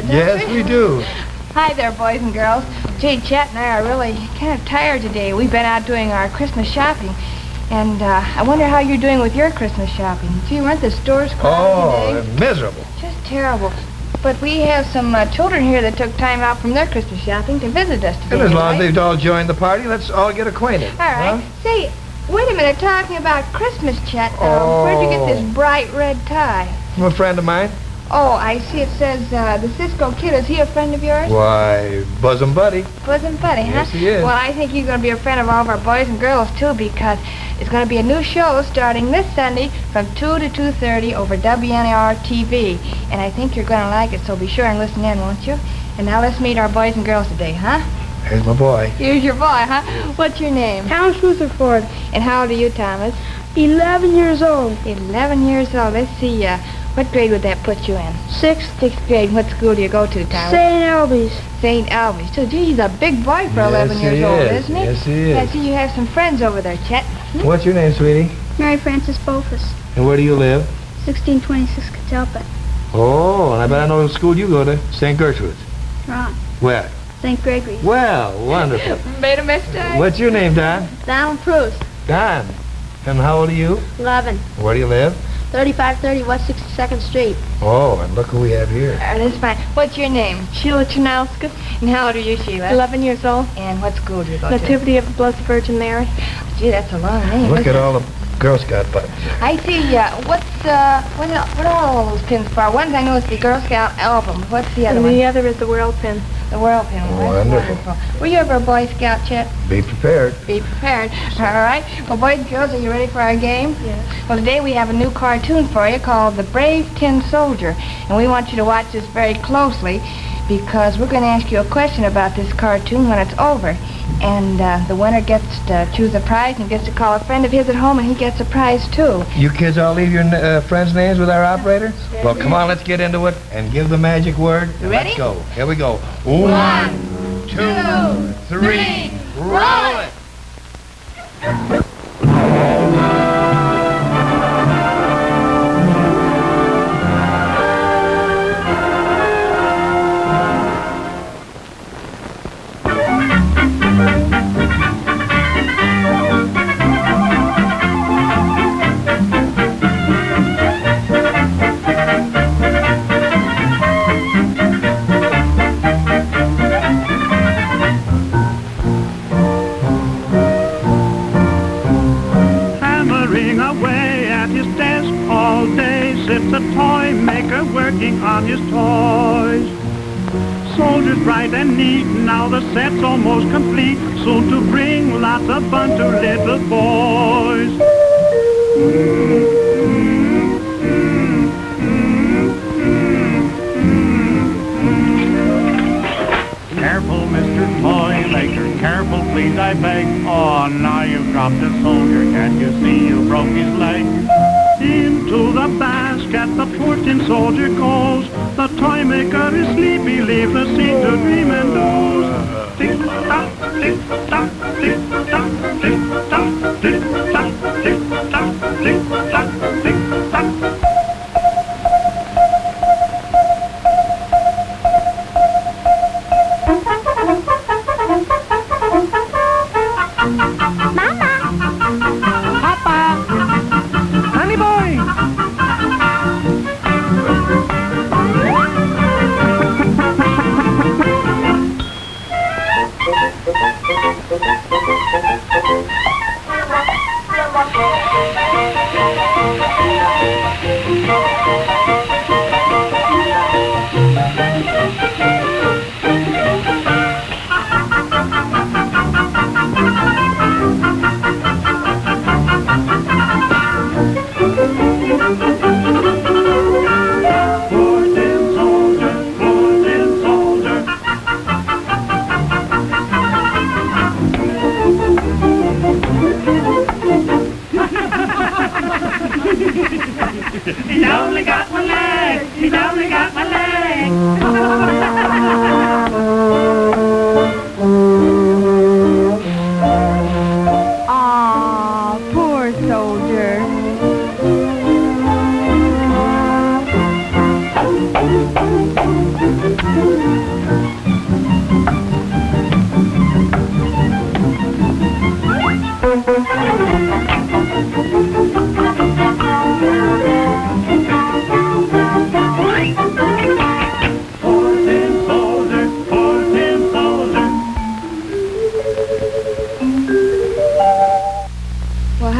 bird, don't Yes, we do. Hi there, boys and girls. Gee, Chet and I are really kind of tired today. We've been out doing our Christmas shopping. And I wonder how you're doing with your Christmas shopping. Gee, weren't the stores crowded today? Miserable. Just terrible. But we have some children here that took time out from their Christmas shopping to visit us today. And as long as right? they've all joined the party, let's all get acquainted. All right. Huh? Say, wait a minute. Talking about Christmas, Chet. Where'd you get this bright red tie? From a friend of mine. Oh, I see it says the Cisco Kid. Is he a friend of yours? Why, bosom buddy. Bosom buddy, huh? Yes, he is. Well, I think you're going to be a friend of all of our boys and girls, too, because it's going to be a new show starting this Sunday from 2 to 2:30 over WNR TV. And I think you're going to like it, so be sure and listen in, won't you? And now let's meet our boys and girls today, huh? Here's my boy. Here's your boy, huh? What's your name? Thomas Rutherford. And how old are you, Thomas? 11 years old. 11 years old. Let's see, what grade would that put you in? Sixth. Sixth grade. What school do you go to, Thomas? St. Albie's. St. Albie's. So, gee, he's a big boy for 11 Yes, years he old, is. isn't he? Yes, he is. I see you have some friends over there, Chet. What's your name, sweetie? Mary Frances Bofus. And where do you live? 1626 Catalpa. Oh, and I bet I know the school you go to. St. Gertrude's. Wrong. Where? St. Gregory's. Well, wonderful. Made a mistake. What's your name, Don? Donald Proust. Don. And how old are you? 11. Where do you live? 3530 West 62nd Street. Oh, and look who we have here. That's fine. What's your name? Sheila Chanowska. And how old are you, Sheila? 11 years old. And what school do you go Nativity of the Blessed Virgin Mary. to? Gee, that's a long name. Look isn't at it? all the Girl Scout buttons. I see, what are all those pins for? One I know is the Girl Scout album. What's the other And one? the other is the World Pin. The World Pin. That's Wonderful. Were you ever a Boy Scout, Chet? Be prepared. Be prepared. All right. Well, boys and girls, are you ready for our game? Yes. Well, today we have a new cartoon for you called The Brave Tin Soldier. And we want you to watch this very closely because we're going to ask you a question about this cartoon when it's over. And the winner gets to choose a prize and gets to call a friend of his at home, and he gets a prize, too. You kids all leave your friends' names with our operator? Well, come on, let's get into it and give the magic word. You ready? Let's go. Here we go. 1, 2, 3, roll it! Sits a toy maker working on his toys. Soldiers bright and neat, now the set's almost complete, soon to bring lots of fun to little boys. Careful, Mr. Toy Maker, careful please I beg. Oh, now you've dropped a soldier, can't you see you broke his leg? Into the basket the poor tin soldier goes. The toy maker is sleepy, leave the scene to dream and doze. Tick-tock, tick-tock, tick-tock, tick-tock, tick-tock, tick-tock, tick-tock, tick-tock.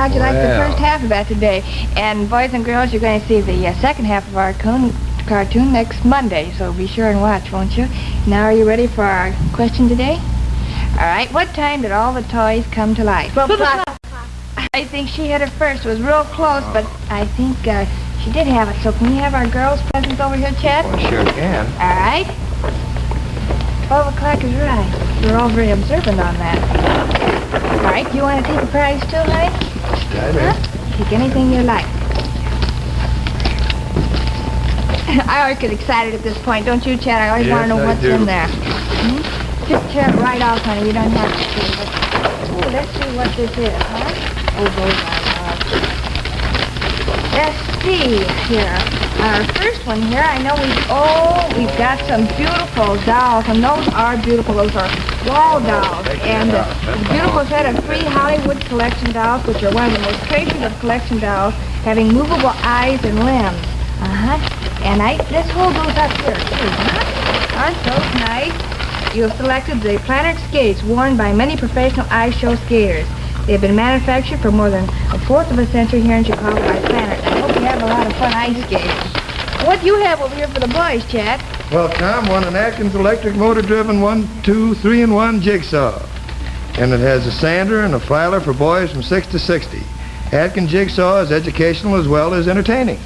how'd you like the Well. first half of that today? And boys and girls, you're going to see the second half of our cartoon next Monday, so be sure and watch, won't you? Now, are you ready for our question today? All right, what time did all the toys come to life? 12 o'clock. I think she hit it first. It was real close, but I think she did have it. So can we have our girls' presents over here, Chet? Well, sure can. All right. 12 o'clock is right. We're all very observant on that. All right, you want to take a prize too, honey? I do. Take anything you like. I always get excited at this point, don't you, Chad? I always Yes, want to know I what's do. in there. Just tear it right off, honey. You don't have to see it. Ooh, let's see what this is, huh? Oh, those are Let's see here. Our first one here, I know we've got some beautiful dolls, and those are beautiful. Those are wall dolls, and a beautiful set of 3 Hollywood collection dolls, which are one of the most treasured of collection dolls, having movable eyes and limbs. And this whole goes up here, too, huh? Aren't those nice? You have selected the Planet skates worn by many professional ice show skaters. They have been manufactured for more than a fourth of a century here in Chicago by Planet. I hope you have a lot of fun ice skating. What do you have over here for the boys, Chad? Well, Tom won an Atkins electric motor-driven 1, 2, 3-in-1 jigsaw. And it has a sander and a filer for boys from 6 to 60. Atkins jigsaw is educational as well as entertaining.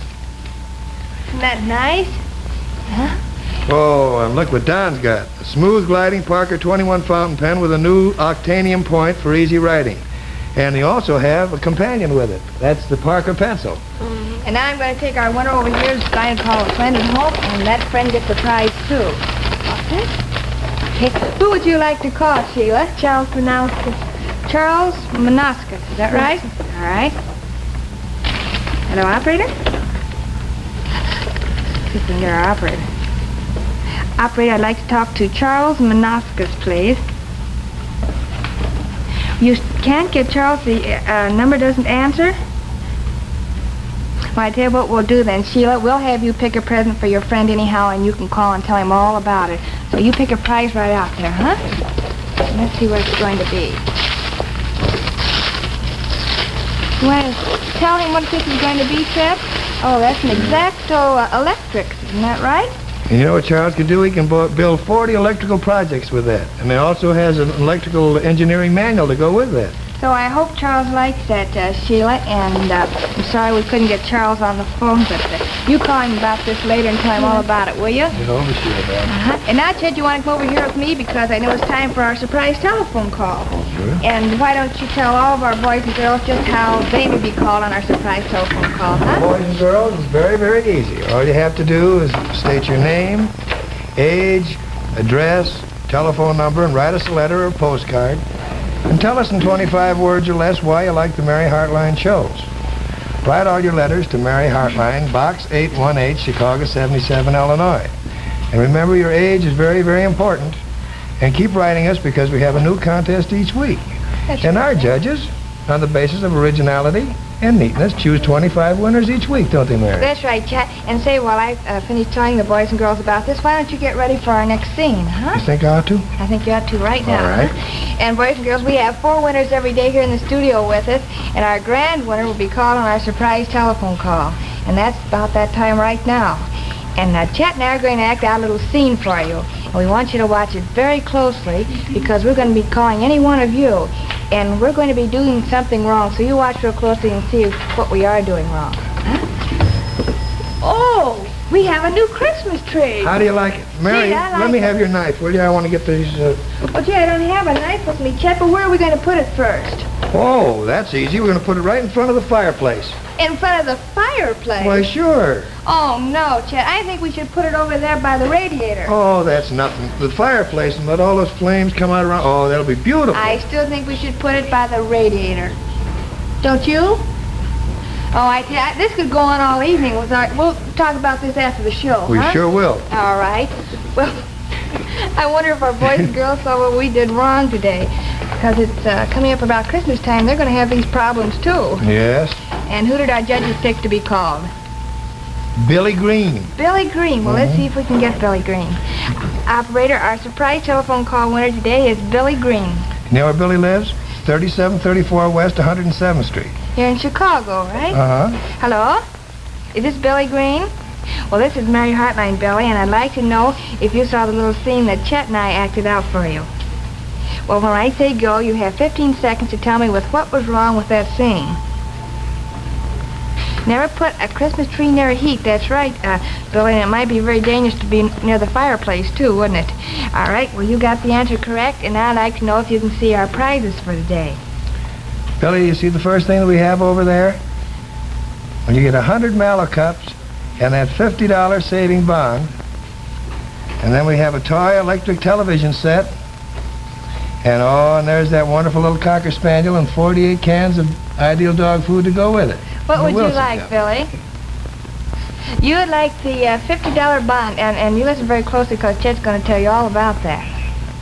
Isn't that nice? Huh? Oh, and look what Don's got. A smooth gliding Parker 21 fountain pen with a new octanium point for easy writing. And they also have a companion with it. That's the Parker pencil. And now I'm going to take our winner over here to try and call a friend at home, and that friend gets the prize, too. Okay. Who would you like to call, Sheila? Charles Manowski. Charles Manoscus, is that right? All right. Hello, operator? See if we can get our operator. Operator, I'd like to talk to Charles Manoscus, please. You can't get Charles, the number doesn't answer? Well, I tell you what we'll do then, Sheila. We'll have you pick a present for your friend anyhow, and you can call and tell him all about it. So you pick a prize right out there, huh? Let's see what it's going to be. You want to tell him what this is going to be, Chet? Oh, that's an Exacto Electrics, isn't that right? And you know what Charles can do? He can build 40 electrical projects with that. And it also has an electrical engineering manual to go with that. So I hope Charles likes that, Sheila, and I'm sorry we couldn't get Charles on the phone, but you call him about this later and tell him all about it, will you? You know, sure, man. And now, Chet, you want to come over here with me because I know it's time for our surprise telephone call. Sure. And why don't you tell all of our boys and girls just how they may be called on our surprise telephone call, huh? Boys and girls, it's very, very easy. All you have to do is state your name, age, address, telephone number, and write us a letter or a postcard. And tell us in 25 words or less why you like the Mary Hartline shows. Write all your letters to Mary Hartline, Box 818, Chicago 77, Illinois. And remember, your age is very, very important. And keep writing us because we have a new contest each week. And our judges, on the basis of originality and neatness, choose 25 winners each week, don't they, Mary? That's right, Chet. And say, while I finish telling the boys and girls about this, why don't you get ready for our next scene, huh? You think I ought to? I think you ought to right now. All right. Huh? And boys and girls, we have 4 winners every day here in the studio with us, and our grand winner will be called on our surprise telephone call. And that's about that time right now. And Chet and I are going to act out a little scene for you. And we want you to watch it very closely because we're going to be calling any one of you. And we're going to be doing something wrong, so you watch real closely and see what we are doing wrong. Huh? Oh, we have a new Christmas tree. How do you like it? Mary, Gee, I like let me it. have your knife, will you? I want to get these... Well, gee, I don't have a knife with me, Chet, but where are we going to put it first? Oh, that's easy. We're going to put it right in front of the fireplace. In front of the fireplace? Why, sure. Oh, no, Chet. I think we should put it over there by the radiator. Oh, that's nothing. The fireplace and let all those flames come out around. Oh, that'll be beautiful. I still think we should put it by the radiator. Don't you? Oh, I tell you, this could go on all evening. We'll talk about this after the show, We huh? sure will. All right. Well, I wonder if our boys and girls saw what we did wrong today. Because it's coming up about Christmas time. They're going to have these problems, too. Yes. And who did our judges pick to be called? Billy Green. Billy Green. Well, let's see if we can get Billy Green. Operator, our surprise telephone call winner today is Billy Green. You know where Billy lives? 3734 West 107th Street. Here in Chicago, right? Uh-huh. Hello? Is this Billy Green? Well, this is Mary Hartline, Billy, and I'd like to know if you saw the little scene that Chet and I acted out for you. Well, when I say go, you have 15 seconds to tell me what was wrong with that scene. Never put a Christmas tree near a heat. That's right, Billy, and it might be very dangerous to be near the fireplace, too, wouldn't it? All right, well, you got the answer correct, and now I'd like to know if you can see our prizes for the day. Billy, you see the first thing that we have over there? When you get 100 Mallow cups and that $50 saving bond, and then we have a toy electric television set, and there's that wonderful little Cocker Spaniel and 48 cans of Ideal dog food to go with it. What would you Wilson like, Company. Billy? You would like the $50 bond, and you listen very closely because Chet's going to tell you all about that.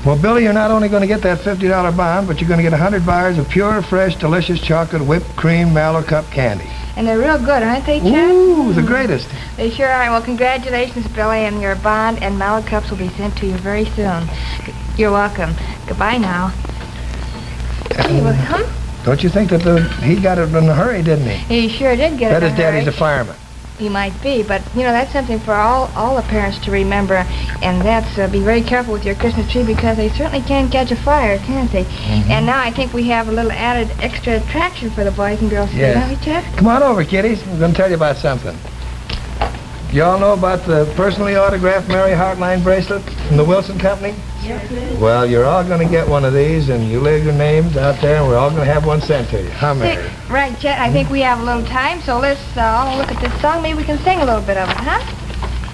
Well, Billy, you're not only going to get that $50 bond, but you're going to get 100 bars of pure, fresh, delicious chocolate whipped cream Mallow cup candy. And they're real good, aren't they, Chet? Ooh, the greatest. They sure are. Well, congratulations, Billy, and your bond and Mallow cups will be sent to you very soon. You're welcome. Goodbye now. Hey, well, come. Don't you think that he got it in a hurry, didn't he? He sure did get Bet it. his daddy's a fireman. He might be, but, you know, that's something for all the parents to remember, and that's be very careful with your Christmas tree because they certainly can catch a fire, can't they? And now I think we have a little added extra attraction for the boys and girls today, don't we, Chet? Come on over, kiddies. I'm going to tell you about something. You all know about the personally autographed Mary Hartline bracelet from the Wilson Company? Yes, well, you're all going to get one of these, and you leave your names out there, and we're all going to have one sent to you. Huh, Mary? Right, Chet. I think we have a little time, so let's all look at this song. Maybe we can sing a little bit of it, huh?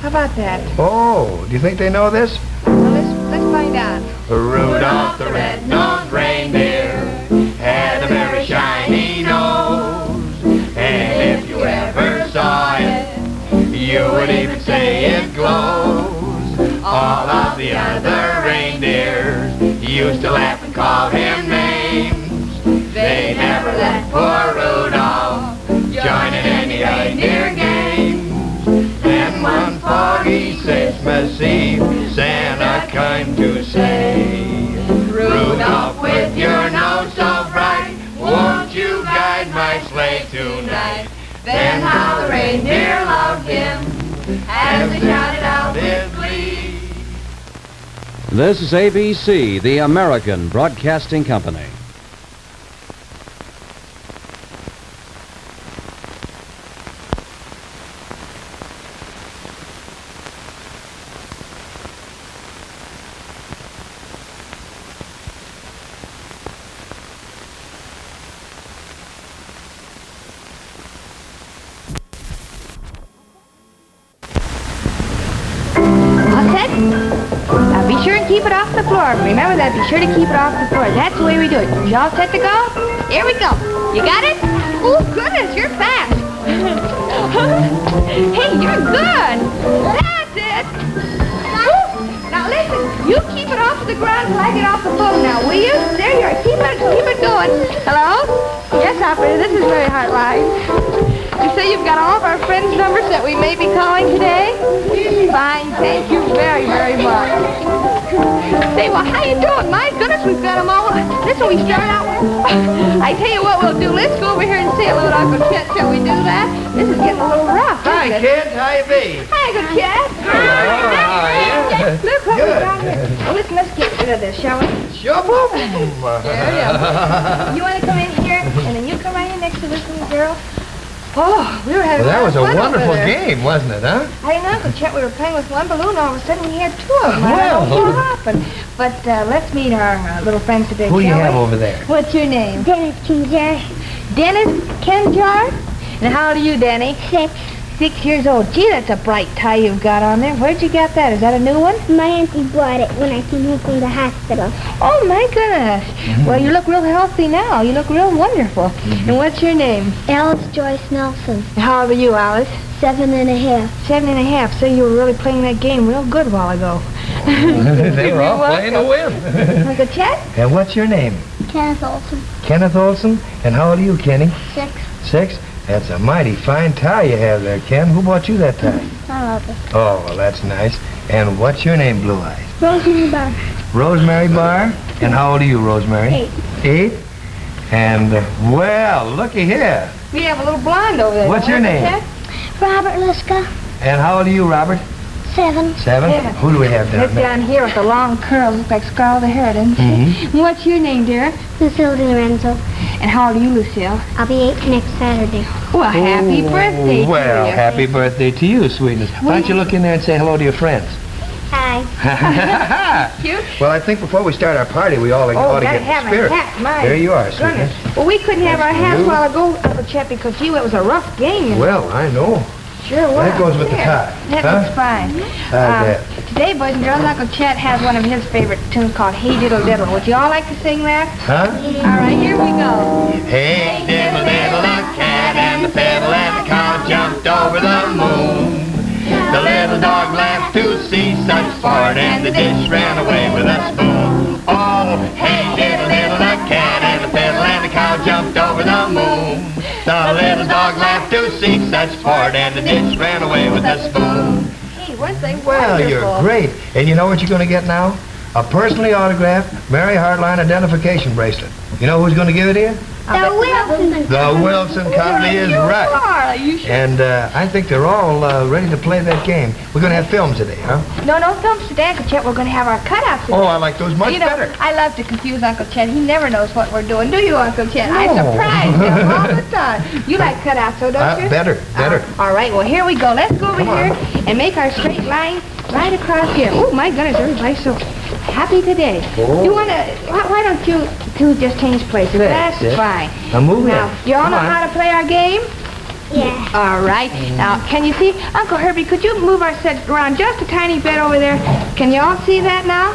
How about that? Oh, do you think they know this? Well, let's find out. Rudolph the red-nosed reindeer had a very shiny nose, and if you ever saw it, you would even say it glows. All of the other reindeers used to laugh and call him names. They never let poor Rudolph join in any reindeer games. Then one foggy Christmas Eve, Santa came to say, Rudolph, with your nose so bright, won't you guide my sleigh tonight? Then how the reindeer loved him as they shouted out with glee. This is ABC, the American Broadcasting Company. All set? Now be sure and keep it off the floor. Remember that, be sure to keep it off the floor. That's the way we do it. You all set to go? Here we go. You got it? Oh, goodness, you're fast. Hey, you're good. That's it. Woo. Now listen, you keep it off the ground till I get off the phone now, will you? There you are. Keep it going. Hello? Yes, operator, this is Mary Hartline. You say you've got all of our friends' numbers that we may be calling today? Fine, thank you very, very much. Say, well, how you doing? My goodness, we've got them all. Listen, we start out with... I tell you what we'll do. Let's go over here and say hello to Uncle Chet. Shall we do that? This is getting a little rough, Hi, isn't it? kids. How you be? Hi, Uncle Chet. how are you? Look what we Good. got here. Well, listen, let's get rid of this, shall we? Sure. You want to come in here, and then you come right in next to this little girl? Oh, we were having Well, that was a fun over wonderful there. game, wasn't it, huh? I didn't know, Uncle Chet. We were playing with one balloon. All of a sudden, we had two of them. I don't know Well. what happened. But let's meet our little friends today, Who do you shall have we? over there? What's your name? Dennis Kinjar. Dennis Kenjar? And how old are you, Danny? 6. 6 years old. Gee, that's a bright tie you've got on there. Where'd you get that? Is that a new one? My auntie bought it when I came home from the hospital. Oh, my goodness. Well, you look real healthy now. You look real wonderful. And what's your name? Alice Joyce Nelson. How old are you, Alice? 7.5. 7.5. So you were really playing that game real good a while ago. They were all playing to win. Uncle Chet? And what's your name? Kenneth Olson. Kenneth Olson. And how old are you, Kenny? 6. 6? That's a mighty fine tie you have there, Ken. Who bought you that tie? I love it. Oh, well, that's nice. And what's your name, Blue Eyes? Rosemary Barr. Rosemary Barr. And how old are you, Rosemary? 8. 8? And, well, looky here. We have a little blonde over there. What's your Uncle name? Chet? Robert Liska, And how old are you, Robert? 7. 7? Seven. Who do we have down Look there? down here with the long curls. Look like scald of hair, doesn't she? Mhm. What's your name, dear? Lucille Lorenzo. And how old are you, Lucille? I'll be 8 next Saturday. Well, happy birthday to Well, you. happy birthday to you, sweetness. Why don't you look in there and say hello to your friends? Hi. Cute. Well, I think before we start our party, we all ought to gotta get have the a spirit. hat, my There you are, goodness. sweetness. Well, we couldn't have our hats You? a while ago, Uncle Chet, because, gee, it was a rough game. You know. Well, I know. Sure was. that goes with the There. tie, That huh? looks fine. I bet. Today, boys and girls, Uncle Chet has one of his favorite tunes called Hey Diddle Diddle. Would you all like to sing that? Huh? All right, here we go. Hey, diddle diddle, the cat and the fiddle and the cow jumped over the moon. The little dog laughed to see such sport, and the dish ran away with a spoon. Oh, hey, diddle diddle, the cat and the fiddle and the cow jumped over the moon. The little dog laughed to see such sport, and the dish ran away with a spoon. Hey, weren't they Well, wonderful? you're great. And you know what you're going to get now? A personally autographed Mary Hartline identification bracelet. You know who's going to give it to you? The Wilson. The Wilson Company is You right. are. You should. And I think they're all ready to play that game. We're going to have films today, huh? No films today, Uncle Chet. We're going to have our cutouts today. Oh, I like those much You know, better. I love to confuse Uncle Chet. He never knows what we're doing. Do you, Uncle Chet? I No. surprise him all the time. You like cutouts, so don't you? Better. All right, well, here we go. Let's go over Come on. here and make our straight line right across here. Oh, my goodness, everybody's so happy today. Oh. You want to, why don't you two just change places? There, That's there. fine. Now move in. Now, do y'all Come know on. how to play our game? Yeah. All right. Now, can you see? Uncle Herbie, could you move our set around just a tiny bit over there? Can you all see that now?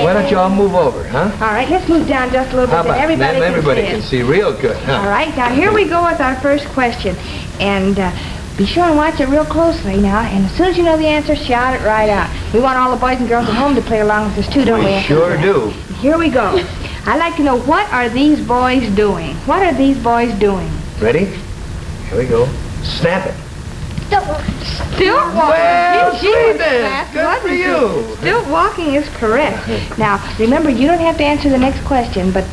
Why don't you all move over, huh? All right, let's move down just a little How bit. about Then then everybody can can see it. see real good, All huh? right, now here we go with our first question. And be sure and watch it real closely now. And as soon as you know the answer, shout it right out. We want all the boys and girls at home to play along with us too, don't we? We sure do. Here we go. I'd like to know, what are these boys doing? What are these boys doing? Ready? Here we go. Snap it. Still walking. Well, Gee, she was sweetness. fast, Good wasn't for she? you. Still walking is correct. Now, remember, you don't have to answer the next question, but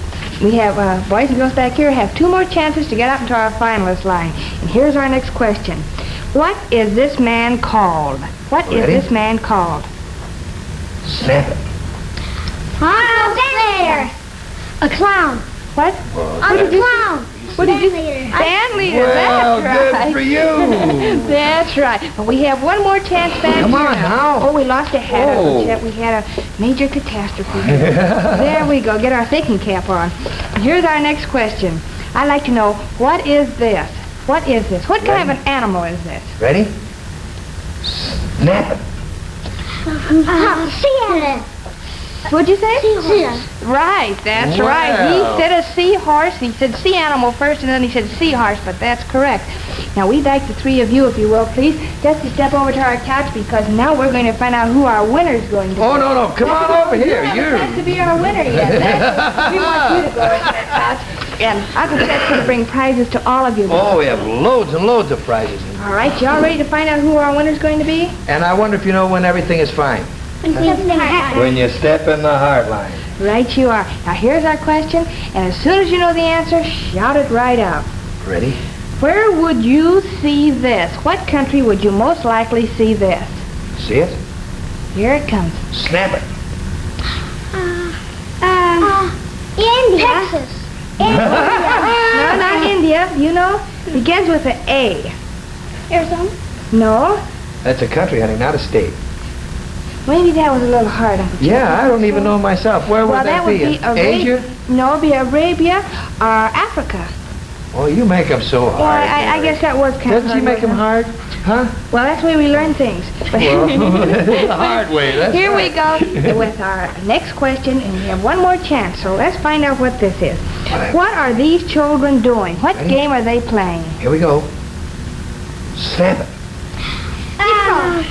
we have, boys and girls back here have 2 more chances to get up into our finalist line. And here's our next question. What is this man called? What is Ready? this man called? Snap it. Arnold Slater. A clown. What? I'm a clown. What did you Leader. Band leader, Well, that's good right. for you. That's right. But we have one more chance back Come here on now. Oh, we lost a hat. Oh. Uncle Chet. We had a major catastrophe here. There we go. Get our thinking cap on. Here's our next question. I'd like to know, what is this? What is this? What kind of an animal is this? Ready? Snap it. Seattle. What'd you say? Seahorse. Right, that's Wow. right. He said a seahorse. He said sea animal first, and then he said seahorse, but that's correct. Now, we'd like the 3 of you, if you will, please, just to step over to our couch, because now we're going to find out who our winner's going to be. Oh, no. Come on over here. You haven't got to be our winner yet. We want you to go into that couch. And Uncle Chet's going to bring prizes to all of you. Oh, we have loads and loads of prizes. All right, y'all ready to find out who our winner's going to be? And I wonder if you know when everything is fine. When you step in the heart line. Right you are. Now, here's our question, and as soon as you know the answer, shout it right out. Ready? Where would you see this? What country would you most likely see this? See it? Here it comes. Snap it. India. Texas. No, not India. You know, begins with an A. Arizona. No, That's a country, honey, not a state. maybe that was a little hard, Uncle Chet. Yeah, I don't even know myself. Where would Well, that that would be Asia? No, it'd be Arabia or Africa. Oh, you make them so hard. Well, I guess that was kind of Doesn't she make them wasn't hard? Huh? it? Well, that's the way we learn things. But Well, the hard way. That's here we right. go with our next question, and we have one more chance, so let's find out what this is. What are these children doing? What Ready? game are they playing? Here we go. Snap it.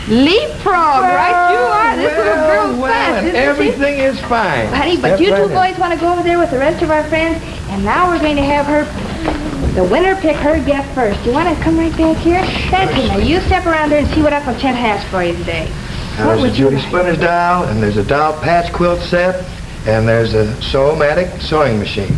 Leapfrog, right you are. This little girl's fast, and isn't she? everything is fine. Honey, but Step you right two in. boys want to go over there with the rest of our friends, and now we're going to have the winner pick her gift first. You want to come right back here? That's it. Now, you step around there and see what Uncle Chet has for you today. Now, What there's a would you Judy like? Splinters doll, and there's a doll patch quilt set, and there's a Sew-O-Matic sewing machine.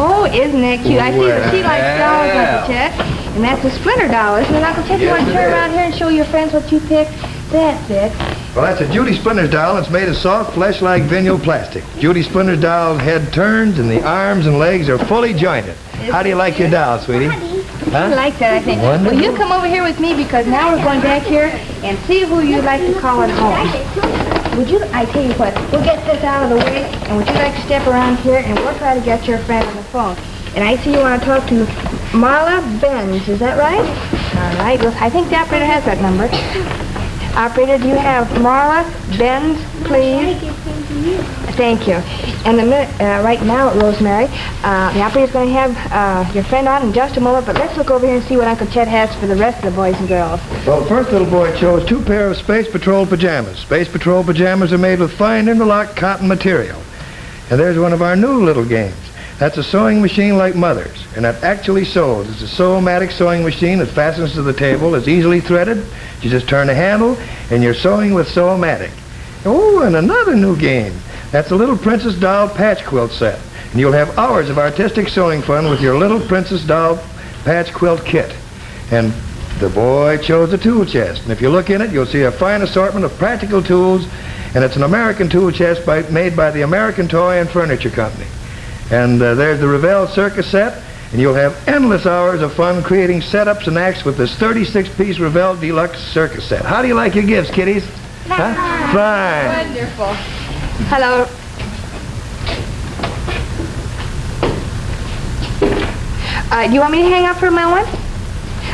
Oh, isn't that cute? I see that she likes dolls, Uncle Chet. And that's a Splinter doll, isn't it, Uncle Chet? You Yes, want to it turn is. around here and show your friends what you picked? That's it. Well, that's a Judy Splinter's doll. It's made of soft, flesh-like vinyl plastic. Judy Splinter's doll's head turns and the arms and legs are fully jointed. How do you like your doll, sweetie? I like that, I think. Wonderful. Well, you come over here with me because now we're going back here and see who you'd like to call at home. Would you, I tell you what, we'll get this out of the way, and would you like to step around here and we'll try to get your friend on the phone. And I see you want to talk to Marla Benz, is that right? All right, well, I think the operator has that number. Operator, do you have Marla Benz, please? Thank you. And right now, Rosemary, the operator's going to have your friend on in just a moment, but let's look over here and see what Uncle Chet has for the rest of the boys and girls. Well, the first little boy chose 2 pairs of Space Patrol pajamas. Space Patrol pajamas are made with fine interlock cotton material. And there's one of our new little games. That's a sewing machine like Mother's, and that actually sews. It's a Sew-O-Matic sewing machine that fastens to the table. It's easily threaded. You just turn the handle, and you're sewing with Sew-O-Matic. Oh, and another new game. That's a little Princess Doll patch quilt set. And you'll have hours of artistic sewing fun with your little Princess Doll patch quilt kit. And the boy chose a tool chest. And if you look in it, you'll see a fine assortment of practical tools. And it's an American tool chest made by the American Toy and Furniture Company. And there's the Revell Circus set. And you'll have endless hours of fun creating setups and acts with this 36-piece Revell Deluxe Circus set. How do you like your gifts, kiddies? Huh? Fine. Wonderful. Hello. Do you want me to hang up for a moment?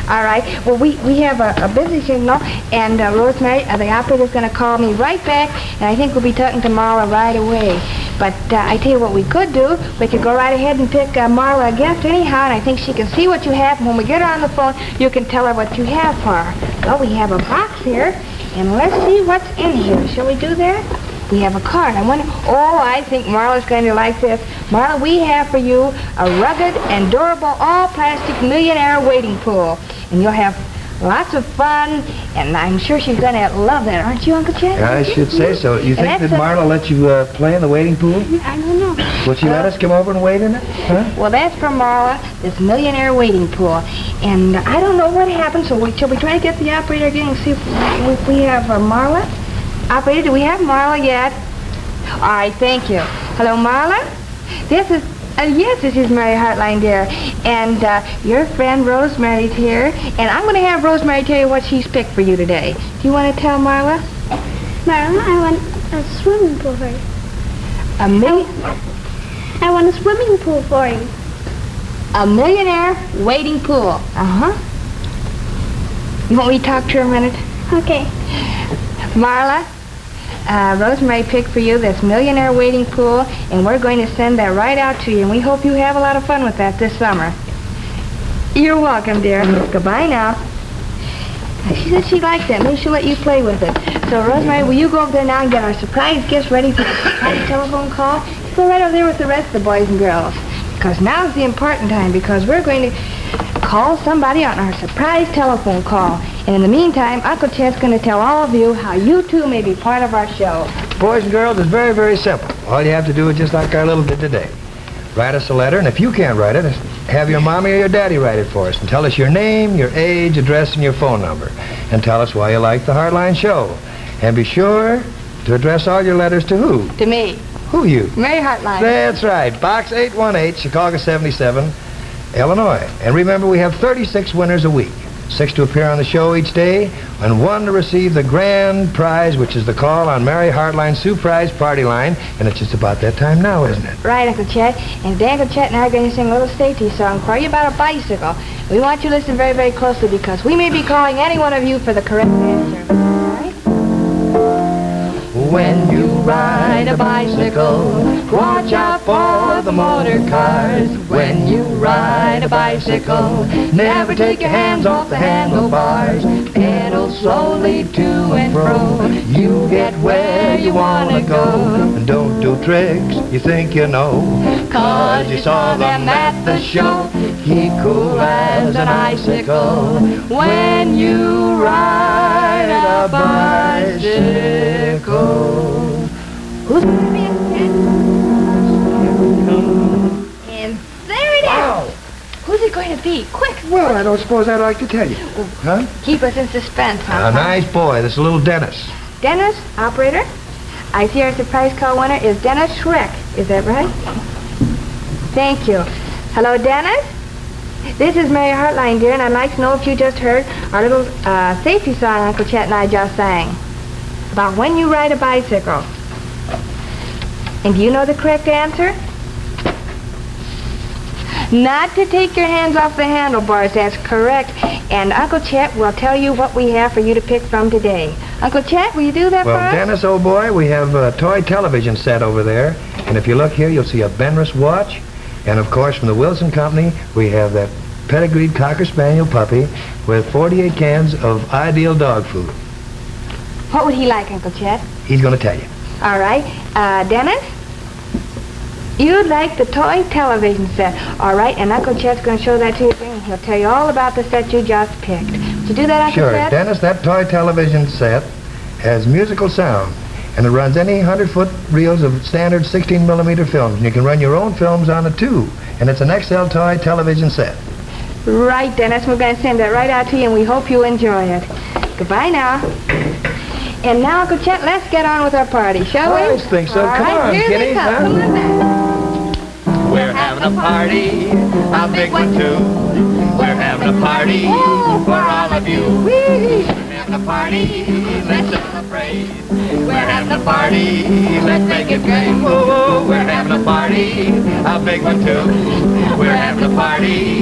All right. Well, we have a busy signal, and Rosemary, the operator's going to call me right back, and I think we'll be talking to Marla right away. But I tell you what we could do. We could go right ahead and pick Marla a gift anyhow, and I think she can see what you have. And when we get her on the phone, you can tell her what you have for her. Well, we have a box here, and let's see what's in here. Shall we do that? We have a card. I wonder, oh, I think Marla's going to like this. Marla, we have for you a rugged and durable all-plastic millionaire wading pool. And you'll have lots of fun, and I'm sure she's going to love that, aren't you, Uncle Chet? I should say so. You think that Marla let you play in the wading pool? I don't know. Will she let us come over and wade in it? Huh? Well, that's for Marla, this millionaire wading pool. And I don't know what happened, so shall we try to get the operator again and see if we have Marla? Operator, do we have Marla yet? All right, thank you. Hello, Marla? This is, yes, this is Mary Hartline, dear. And your friend Rosemary's here. And I'm going to have Rosemary tell you what she's picked for you today. Do you want to tell Marla? Marla, I want a swimming pool for you. I want a swimming pool for you. A millionaire wading pool. Uh-huh. You want me to talk to her a minute? Okay. Marla, Rosemary picked for you this millionaire wading pool, and we're going to send that right out to you, and we hope you have a lot of fun with that this summer. You're welcome, dear. Goodbye now. She said she liked that. Maybe she'll let you play with it. So, Rosemary, will you go over there now and get our surprise gifts ready for the surprise telephone call? Go right over there with the rest of the boys and girls. Because now's the important time, because we're going to call somebody on our surprise telephone call. And in the meantime, Uncle Chet's going to tell all of you how you too may be part of our show. Boys and girls, it's very, very simple. All you have to do is just like our little did today. Write us a letter, and if you can't write it, have your mommy or your daddy write it for us. And tell us your name, your age, address, and your phone number. And tell us why you like the Heartline Show. And be sure to address all your letters to who? To me, Who you? Mary Hartline. That's right. Box 818, Chicago 77, Illinois. And remember, we have 36 winners a week. 6 to appear on the show each day, and 1 to receive the grand prize, which is the call on Mary Hartline's Surprise Party Line. And it's just about that time now, isn't it? Right, Uncle Chet. And Uncle Chet and I are going to sing a little Stacey song for you about a bicycle. We want you to listen very, very closely because we may be calling any one of you for the correct answer. All right? When you ride a bicycle, watch out for the motor cars. When you ride a bicycle, never take your hands off the handlebars. Pedal slowly to and fro, you get where you want to go. And don't do tricks you think you know. 'Cause you saw them at the show. Keep cool as an icicle when you ride a bicycle. Who's going to be in And there it going to be? Quick. Well, I don't suppose I'd like to tell you. Huh? Keep us in suspense, huh? A nice boy. This is little Dennis. Dennis, operator. I see our surprise call winner is Dennis Schreck. Is that right? Thank you. Hello, Dennis? This is Mary Hartline, dear, and I'd like to know if you just heard our little safety song Uncle Chet and I just sang about when you ride a bicycle. And do you know the correct answer? Not to take your hands off the handlebars. That's correct. And Uncle Chet will tell you what we have for you to pick from today. Uncle Chet, will you do that for Well, us? Dennis, old boy, we have a toy television set over there. And if you look here, you'll see a Benrus watch. And, of course, from the Wilson Company, we have that pedigreed Cocker Spaniel puppy with 48 cans of ideal dog food. What would he like, Uncle Chet? He's going to tell you. All right. Dennis? You'd like the toy television set. All right, and Uncle Chet's going to show that to you, and he'll tell you all about the set you just picked. Would you do that, Uncle Sure. Chet? Dennis, that toy television set has musical sound, and it runs any 100-foot reels of standard 16-millimeter films. And you can run your own films on it, too. And it's an XL toy television set. Right, Dennis. We're going to send that right out to you, and we hope you enjoy it. Goodbye now. And now, Uncle Chet, let's get on with our party, shall we? I think so. All Come right, on, here Kitty, they come. huh? Come on back. We're having a party, a big one too. We're having a party for all of you. We're having a party, let's celebrate. We're having a party, let's make it great. Whoa, we're having a party, a big one too. We're having a party